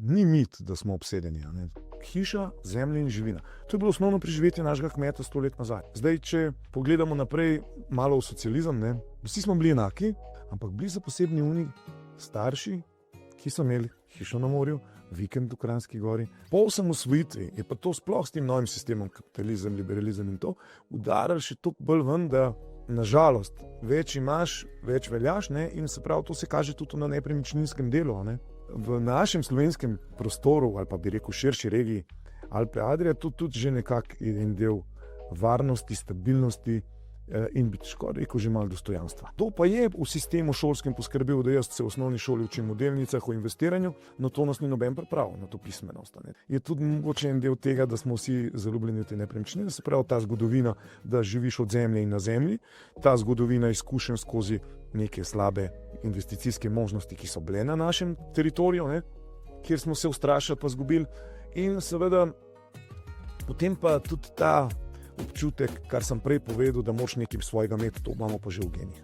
ni mit, da smo obsedeni. Hiša, zemlja in živina. To je bilo osnovno preživetje našega kmeta 100 let nazaj. Zdaj, če pogledamo naprej malo v socializem, vsi smo bili enaki, ampak bili so posebni oni starši, ki so imeli hišo na morju, vikend v Kranjski gori. Po osamosvojitvi je pa to sploh s tem novim sistemom, kapitalizem, liberalizem in to, udarilo še toliko bolj ven, da nažalost več imaš, več veljaš, in se pravi, to se kaže tudi na nepremičninskem delu. V našem slovenskem prostoru, ali pa bi rekel širši regiji Alpe Adria, to tudi že nekako je en del varnosti, stabilnosti in bi težko rekel že malo dostojanstva. To pa je v sistemu šolskem poskrbel, da jaz se v osnovni šoli učim o delnicah, o investiranju, no to nas ni noben pripravil na to pismenost. Je tudi mogoče en del tega, da smo vsi zaljubljeni v te nepremičnine, se pravi ta zgodovina, da živiš od zemlje in na zemlji, ta zgodovina izkušenj skozi neke slabe investicijske možnosti, ki so bile na našem teritoriju, kjer smo se ustrašili pa zgubili, in seveda potem pa tudi ta občutek, kar sem prej povedal, da moraš nekaj svojega imeti, to imamo pa že v genih.